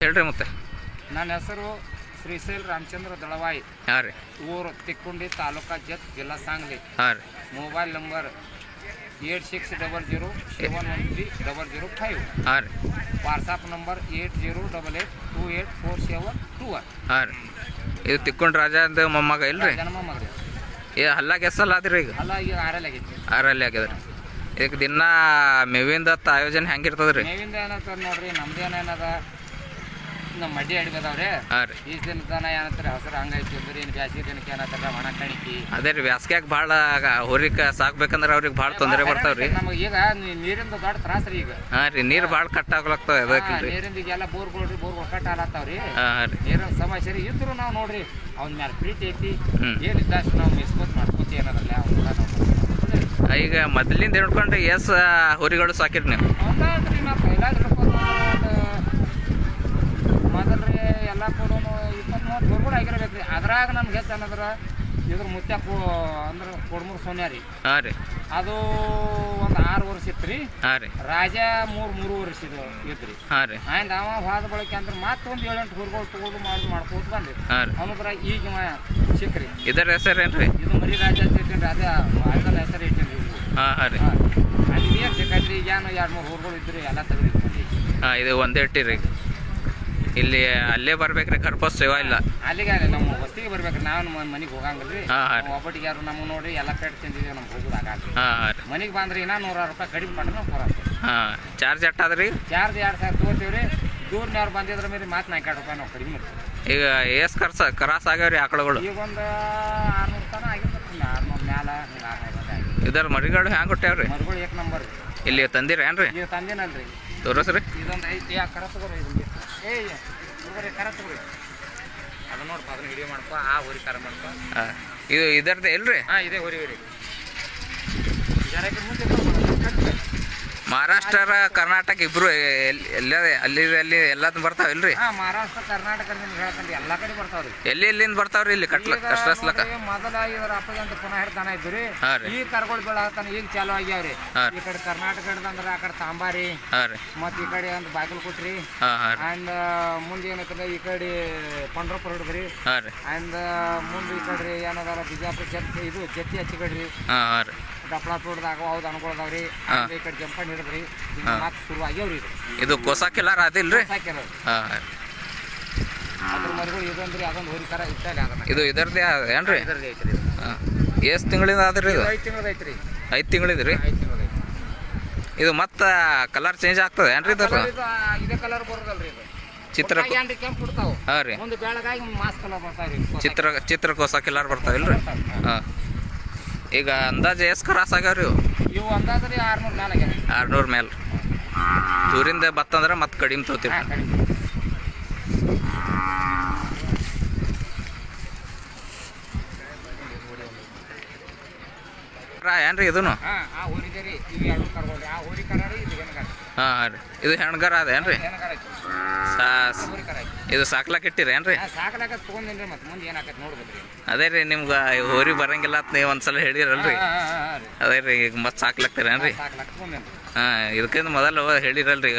ಹೇಳ್ರಿ ಮತ್ತೆ. ನನ್ನ ಹೆಸರು ಶ್ರೀಶೈಲ್ ರಾಮಚಂದ್ರ ದಳವಾಯಿ. ಹಾಂ ರೀ. ಊರು ತಿಕ್ಕೊಂಡಿ, ತಾಲೂಕಾ ಜತ್, ಜಿಲ್ಲಾ ಸಾಂಗ್ಲಿ. ಹಾಂ ರೀ. Mobile number 8600711305. ಹಾಂ ರೀ. WhatsApp number 8088284721. ಹಾಂ ರೀ. ಇದು ತಿಕ್ಕೊಂಡ್ ರಾಜ ಅಂತ ಮೊಮ್ಮಗ ಇಲ್ರಿ? ಮೊಮ್ಮಗ ರೀ. ಹಲ್ಲಾಗ ಎಷ್ಟಲ್ಲ ಆದ್ರಿ ಈಗ? ಅಲ್ಲ, ಈಗ 6 ಆಗೈತಿ. 6 ಆಗ್ಯದ್ರಿ. ಇದಕ್ಕೆ ದಿನ ಮೇವಿಂದ ಆಯೋಜನೆ ಹೆಂಗಿರ್ತದ್ರಿ? ಮೇವಿಂದ ಏನಂತ ನೋಡ್ರಿ, ನಮ್ದೇನೇನದ ನಮ್ಮ ಮಡ್ಡಿ ಅಡಿಗದವ್ರಿ. ಹಾಂ ರೀ. ಈ ದಿನದನ ಏನಂತಾರೆ ಹಸಿರು ಹಂಗೈತಿ ಅಂದ್ರೆ ಇನ್ನು ಬ್ಯಾಸಿಗೆ ದಿನಕ್ಕೆ ಏನಂತಾರೆ ಒಣ ಕಣಿಕಿ. ಅದೇ ರೀ, ಬ್ಯಾಸ್ಗ್ಯಾಗ ಭಾಳ ಹೊರಿಕ ಸಾಕ್ಬೇಕಂದ್ರೆ ಅವ್ರಿಗೆ ಭಾಳ ತೊಂದರೆ ಬರ್ತಾವ್ರಿ. ನಮಗೆ ಈಗ ನೀರಿಂದ ದೊಡ್ಡ ತ್ರಾಸ ರೀ ಈಗ. ಹಾಂ ರೀ, ನೀರು ಭಾಳ ಕಟ್ ಆಗ್ಲಾಗ್ತಾವ. ಅದಕ್ಕೆ ನೀರಿಂದ ಈಗೆಲ್ಲ ಬೋರ್ಗಳು ಕಟ್ ಆಗ್ಲಾಗ್ತಾವ್ರಿ. ಹಾಂ ರೀ. ನೀರಿನ ಸಮಸ್ಯೆ ರೀ. ಇದ್ರು ನಾವು ನೋಡ್ರಿ ಅವ್ನ ಮೇಲೆ ಪ್ರೀತಿ ಐತಿ. ಏನಿದ್ದಾಷ್ಟು ನಾವು ಮಿಸ್ಕೋತ್ ಮಾಡ್ಕೋತಿ ಏನದಲ್ಲ ಈಗ ಮೊದಲಿಂದ ಹಿಡ್ಕೊಂಡು ಹೊರಿಗಳು ಸಾಕಿರಿ ನೀವು? ಹೌದಾದ್ರಿ. ನಾವು ಕೈಲಾಗ ಮೊದಲ್ರಿ ಎಲ್ಲ ಕೂಡ 20-30 ಹೊರಗಡೆ ಆಗಿರ್ಬೇಕು ರೀ. ಅದ್ರಾಗ ನಮ್ಗೆ ಹೆಚ್ಚು ಅನ್ನೋದ್ರ ಇದ್ರ ಮುತ್ಯ ಅಂದ್ರೆ ಕೊಡ್ಮೂರು ಸೋನ್ಯ ರೀ. ಹಾಂ ರೀ. ಅದು ಒಂದು 6 ವರ್ಷ ಇತ್ತು ರೀ. ಹಾಂ ರೀ. ರಾಜ 3 ವರ್ಷ ಇದ್ರಿ. ಹಾಂ ರೀ. ಆಯ್ತು ಅವ ಹೋದ ಬಳಕೆ ಅಂದ್ರೆ ಮತ್ತೊಂದು 7-8 ಹೊರಗಳು ತಗೋದು ಮಾಡ್ಕೋತ ಬಂದ್ರಿ. ಹಾಂ ರೀ. ಅವನದ್ರ ಈಗ ಸಿಕ್ಕ್ರಿ. ಇದರ ಹೆಸರೇನ್ರಿ? ಇದು ಮರಿ ರಾಜ ಅಂತ ಇಟ್ಟೇನ್ರಿ. ಅದೇ ಅದನ್ನ ಹೆಸರು ಇಟ್ಟೇನ್ರಿ. ಹಾಂ ಹಾಂ ರೀ. ಅಲ್ಲಿ ಏನು ಸಿಕ್ಕಲ್ರಿ. ಈಗ ಏನು 2-3 ಹೊರಗಳು ಇದ್ರಿ, ಎಲ್ಲ ತೆಗೆದಿತ್ತು. ಹಾಂ, ಇದು ಒಂದೇ ಇಟ್ಟಿರಿ. ಇಲ್ಲಿ ಅಲ್ಲೇ ಬರ್ಬೇಕ್ರಿ, ಕರ್ಪಸ್ ಸೇವಾ ಇಲ್ಲ. ಅಲ್ಲಿಗೆ ನಮ್ಮ ವಸ್ತಿಗೆ ಬರ್ಬೇಕ್ರಿ. ನಾವು ಮನೆಗೆ ಹೋಗಂಗಿಲ್ರಿ. ಒಬ್ಬಟ್ಟಿಗೆ ಯಾರು ನಮ್ಗೆ ನೋಡ್ರಿ ಎಲ್ಲ ಕಟ್ ತಿಂದಿದ್ದೀವಿ, ನಮ್ಗೆ ಹೋಗೋದು ಆಗಾಗ. ಮನೆಗೆ ಬಂದ್ರಿ ಇನ್ನ 100 ರೂಪಾಯಿ ಕಡಿಮೆ ಮಾಡ್ರಿ ನಾವು ಕೊಡೋದು. ಹಾಂ, ಚಾರ್ಜ್ ಎಷ್ಟಾದ್ರಿ? ಚಾರ್ಜ್ 2000 ತಗೋತೀವ್ರಿ. ದೂರ್ನವ್ರು ಬಂದಿದ್ರ ಮೇಲೆ ಮತ್ತೆ 4 ರೂಪಾಯಿ ನಾವು ಕಡಿಮೆ ಮಾಡ್ತೀವಿ. ಈಗ ಎಷ್ಟು ಕ್ರಾಸ್ ಆಗ್ಯಾವ್ರಿ ಆಕಳುಗಳು? ಈಗ ಒಂದು 600 ತನ ಆಗಿರ್ಬೇಕು. 600 ಮ್ಯಾಲ. ಇದರ ಮರಿಗಳು ಹ್ಯಾಂಗ ಕೊಟ್ಟಾವ್ರಿ? ಮರಿಗಳು 1 ನಂಬರ್. ಇಲ್ಲಿ ತಂದಿರೇನ್ರಿ? ಈಗ ತಂದಿನಲ್ರಿ. ತೋರಿಸ್ರಿ. ಇದೊಂದು ಐತಿ. ಆ ಕರ ತಗೋರಿ. ಹುಡುಗರಿ ಕರ ತಗೋರಿ. ಅದನ್ನ ನೋಡ್ಪ, ಅದನ್ನ ವಿಡಿಯೋ ಮಾಡ್ಕೊ. ಆ ಹೊರಿ ಕರ ಮಾಡ್ಕೊ. ಹಾಂ, ಇದು ಇದರದ್ದು ಎಲ್ರಿ? ಹಾಂ, ಇದೇ ಹೊರಿ. ಮಹಾರಾಷ್ಟ್ರ ಕರ್ನಾಟಕ ಇಬ್ರು ಅಲ್ಲಿ ಎಲ್ಲದನ್ನ ಬರ್ತಾವ ಇಲ್ರಿ? ಮಹಾರಾಷ್ಟ್ರ ಕರ್ನಾಟಕ ಎಲ್ಲ ಕಡೆ ಬರ್ತಾವ್ರಿ. ಎಲ್ಲಿಂದ ಬರ್ತಾವ್ರಿ ಇಲ್ಲಿ ಕಟ್ಲಕ್ಕ? ಮೊದಲ ಇದ್ರ ಅಪ್ಪಗೆ ಅಂತ ಪುನಃ ಹಿಡ್ದಾನ ಇದ್ರಿ. ಈ ಕರ್ಗಳು ಬೀಳತಾನ ಈಗ ಚಾಲು ಆಗ್ಯಾವ್ರಿ. ಈ ಕಡೆ ಕರ್ನಾಟಕ ಹಿಡ್ದಂದ್ರ ಆ ಕಡೆ ತಾಂಬಾರಿ, ಮತ್ ಈ ಕಡೆ ಒಂದು ಬಾಗಲಕೋಟ್ರಿ, ಅಂಡ್ ಮುಂದೆ ಏನೈತಲ್ಲ ಈ ಕಡೆ ಪಂಡ್ರಪುರ ಹಿಡಿದ್ರಿ. ಅಂಡ್ ಮುಂದೆ ಈ ಕಡೆ ಏನದಾರ ಬಿಜಾಪುರ ಇದು ಜತ್ತಿ ಹಚ್ಚಿ ಕಡ್ರಿ. ದಪ್ಪಳ ತೋಟದಾಗ ಹೌದು ಅನ್ಕೊಳ್ದಾವ್ರಿ. ಈ ಕಡೆ ಜಂಪಣ್ಣ ಹಿಡಿದ್ರಿ. ಮಾತು ಶುರು ಆಗ್ಯಾವ್ರಿ. ಇದು ಕೋಸಾಕಿಲ್ಲಾರ ಅದಿಲ್ರಿ? ಅದ್ರ ಮರಿಗಳು ಇದೊಂದ್ರಿ. ಅದೊಂದು ಹೊರಿ ಕರ ಇಟ್ಟಲ್ಲಿ ಅದನ್ನ. ಇದು ಇದರದೇ ಏನ್ರಿ? ಇದರದೇ ಐತ್ರಿ. ಎಷ್ಟು ತಿಂಗಳಿಂದ ಆದ್ರಿ? 5 ತಿಂಗಳದ ಐತ್ರಿ. 5 ತಿಂಗಳಿದ್ರಿ? 5 ತಿಂಗಳದ. ಇದು ಮತ್ತ ಕಲರ್ ಚೇಂಜ್ ಆಗ್ತದೆ ಏನ್ರಿ? ಇದೇ ಕಲರ್ ಬರೋದಲ್ರಿ. ಇದು ಚಿತ್ರ ಕೆಂಪು ಬಿಡ್ತಾವ. ಹಾಂ ರೀ. ಒಂದು ಬೆಳಗಾಗಿ ಮಾಸ್ ಕಲರ್ ಬರ್ತಾವ್ರಿ. ಚಿತ್ರ ಕೋಸಾಕಿಲ್ಲಾರ ಬರ್ತಾವಿಲ್ರಿ? ಹಾಂ. ಈಗ ಅಂದಾಜು ಎಷ್ಟು ಕ್ರಾಸ್ ಆಗ್ಯಾವ್ರಿ ಇವು? ಅಂದಾಜ್ರಿ 600 ಮೇಲೆ ಆಗ್ಯಾವ. 600 ಮೇಲೆ. ದೂರಿಂದ ಬತ್ತಂದ್ರೆ ಮತ್ತೆ ಕಡಿಮೆ ತೋತೀವಿ. ಏನ್ರಿ ಇದನ್ನು? ಹಾಂ ರೀ. ಇದು ಹೆಣ್ಗರ ಅದ ಏನ್ರಿ? ಇದು ಸಾಕ್ಲಾಕ್ ಇಟ್ಟಿರಿ ಏನ್ರಿ? ಸಾಕ್ಲಾಕ ತಗೊಂಡೇನ್ರಿ. ಮತ್ತೆ ಮುಂದೆ ಏನಾಕೈತಿ ನೋಡ್ಬೇಕ್ರಿ. ಅದೇ ರೀ, ನಿಮ್ಗೆ ಹೋರಿ ಬರಂಗಿಲ್ಲ ಅಂತ ನೀವು ಒಂದ್ಸಲ ಹೇಳಿರಲ್ರಿ? ಅದೇ ರೀ, ಈಗ ಮತ್ತೆ ಸಾಕ್ಲಾಕ್ತೀರೇನ್ರಿ? ಹಾಂ, ಇದಕ್ಕಿಂತ ಮೊದಲು ಹೇಳಿರಲ್ರಿ,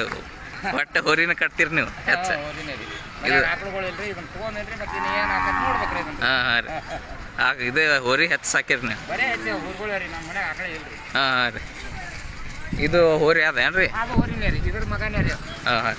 ಒಟ್ಟೆ ಹೋರಿನ ಕಟ್ತೀರಿ ನೀವು ಹೆಚ್ಚು? ಹಾಂ ಹಾಂ ರೀ. ಆಗ ಇದು ಹೋರಿ ಹೆಚ್ಚು ಸಾಕಿರಿ ನೀವು? ಹಾಂ ಹಾಂ ರೀ. ಇದು ಹೋರಿ ಅದ ಏನ್ರಿ? ಹಾಂ ಹಾಂ.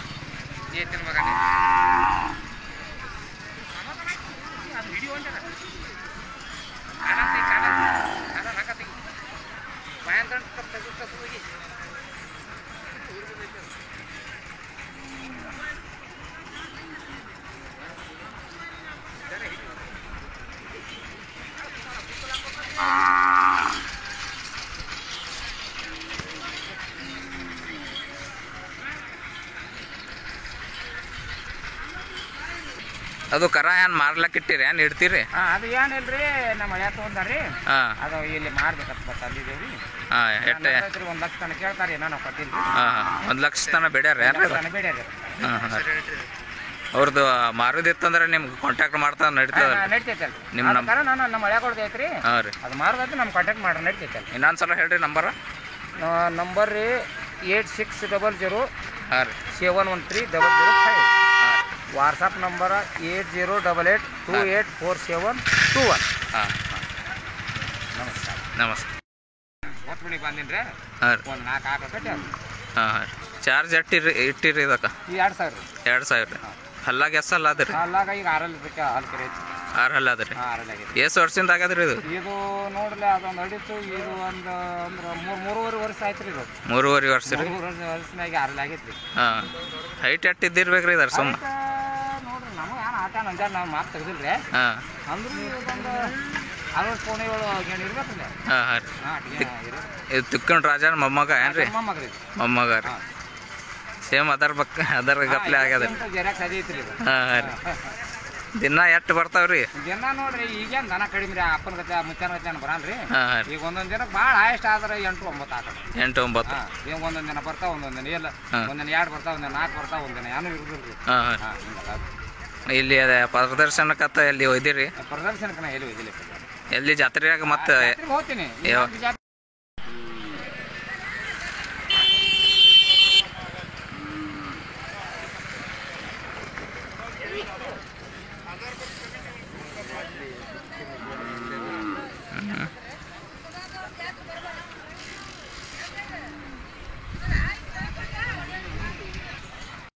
ಅದು ಕರ ಏನ್ ಮಾರ್ಲಕ್ ಇಟ್ಟಿರಿ ಏನ್ ಇಡ್ತೀರಿ? ಅದು ಏನಿಲ್ರಿ, ನಮ್ಮ ಹಳೆ ತಗೊಂಡ್ರಿ. ಅದು ಇಲ್ಲಿ ಮಾರ್ಬೇಕಂತ ಅಲ್ಲಿದೇವ್ರಿ. 1 ಲಕ್ಷ ತನಕ ಕೇಳ್ತಾರಿ. ನಾವು ಕೊಟ್ಟಿಲ್ರಿ. 1 ಲಕ್ಷ ತನಕ ಬೇಡ್ಯಾರ? ಬೇಡ್ಯಾರ. ಅವ್ರದ್ದು ಮಾರೋದಿತ್ತಂದ್ರೆ ನಿಮ್ಗೆ ಕಾಂಟ್ಯಾಕ್ಟ್ ಮಾಡ್ತಾ ನಡೀತದ? ನಡಿತೈತಲ್ರಿ. ನಿಮ್ಮ ನಮ್ಮ ಹಳೆ ಕೊಡ್ದು ಐತ್ರಿ. ಅದು ಮಾರೋದೈತಿ, ನಮ್ಗೆ ಕಾಂಟ್ಯಾಕ್ಟ್ ಮಾಡ್ರಿ, ನಡಿತೈತಲ್ರಿ. ಇನ್ನೊಂದ್ಸಲ ಹೇಳ್ರಿ ನಂಬರ್. ನಂಬರ್ ರೀ 8600 713 005. WhatsApp number 8088284721. ಹಾಂ ನಮಸ್ಕಾರ. ನಮಸ್ತೆ. ಹೊತ್ಬಿಡಿ ಬಂದಿನ್ರಿ ಹಾಂ ರೀ. ಒಂದು 4 ಹಾಕಿ ಹಾಂ ಹಾಂ ರೀ. ಚಾರ್ಜ್ ಇಟ್ಟಿರಿ ಇದಕ್ಕೆ? ಈ 2000 ರೀ. 2000 ರೀ. ಹಲ್ಲಾಗ ಎಷ್ಟು ಹಲ್ಲ ಅದ ರೀ? ಅಲ್ಲಾಗ ಈಗ 6 ಇದಕ್ಕೆ ಹಾಲು ಕರೆ ಐತಿ. 6 ಹಲ್ಲ ಅದ ರೀ. 6 ಆಗೈತಿ. ಎಷ್ಟು ವರ್ಷದಿಂದ ಆಗದ್ರಿ ಇದು? ಇದು ನೋಡ್ಲಿ ಅದೊಂದು ಅಡಿತು ಇದು ಒಂದು ಅಂದ್ರೆ 3.5 ವರ್ಷ ಆಯ್ತು ರೀ. ಇದು 3.5 ವರ್ಷ ರೀ. 3 ವರ್ಷನಾಗ 6 ಆಗೈತಿ ರೀ. ಹಾಂ ಹೈಟ್ ಎಟ್ಟು ಇದ್ದಿರ್ಬೇಕ್ರಿ ಇದಾರೆ ಸುಮ್ಮ? ನೋಡ್ರಿ ನಮಗೆ ಏನು ಆಟ ನಂಜಾರ ನಾವು ಮಾತು ತೆಗ್ದಿಲ್ರಿ. ಹಾಂ ಅಂದ್ರೆ ಇದೊಂದು 60 ಕೋಣೆಗಳು ಏನು ಇರ್ಬೇಕ್ರಿ. ಹಾಂ ಹಾಂ ರೀ. ಇದು ತಿಕ್ಕೊಂಡ್ ರಾಜನ ಮೊಮ್ಮಗ ಏನ್ರಿ? ಮೊಮ್ಮಗ್ರಿ ಮೊಮ್ಮಗ ರೀ. ಸೇಮ್ ಅದರ ಗಪ್ಲೆ ಆಗ್ಯದ ರೀ. ಜೆರಾಕ್ಸ್ ಅದೇ ಐತ್ರಿ ಇದು. ಹಾಂ ಹಾಂ ರೀ. ದಿನ ಎಷ್ಟು ಬರ್ತಾವ್ರಿ? ದಿನ ನೋಡ್ರಿ ಈಗೇನು ದನ ಕಡಿಮೆ ರೀ. ಅಪ್ಪನ ಗತೆ ಮುಚ್ಚಾನ ಗತೆ ಬರಲ್ರಿ. ಹಾಂ ಹಾಂ ರೀ. ಈಗ ಒಂದೊಂದು ದಿನಕ್ಕೆ ಭಾಳ ಆಯಷ್ಟು ಆದ್ರೆ 8-9 ಹಾಕಿ. 8-9. ಈಗ ಒಂದೊಂದು ದಿನ ಬರ್ತಾವ ಒಂದೊಂದು ದಿನ ಇಲ್ಲ. ಒಂದಿನ 2 ಬರ್ತಾವ ಒಂದಿನ 4 ಬರ್ತಾವ ಒಂದಿನ ಏನೂ ಇರುದಿಲ್ರಿ. ಹಾಂ ಹಾಂ. ಇಲ್ಲಿ ಪ್ರದರ್ಶನಕ್ಕತ್ತ ಎಲ್ಲಿ ಒಯ್ದಿರಿ? ಪ್ರದರ್ಶನಕ್ಕೆ ನಾ ಎಲ್ಲಿ ಹೋಗಿಲ್ಲ. ಎಲ್ಲಿ ಜಾತ್ರೆಯಾಗ ಮತ್ತೆ ಹೋಗ್ತೀನಿ. ಜಾತ್ರೆ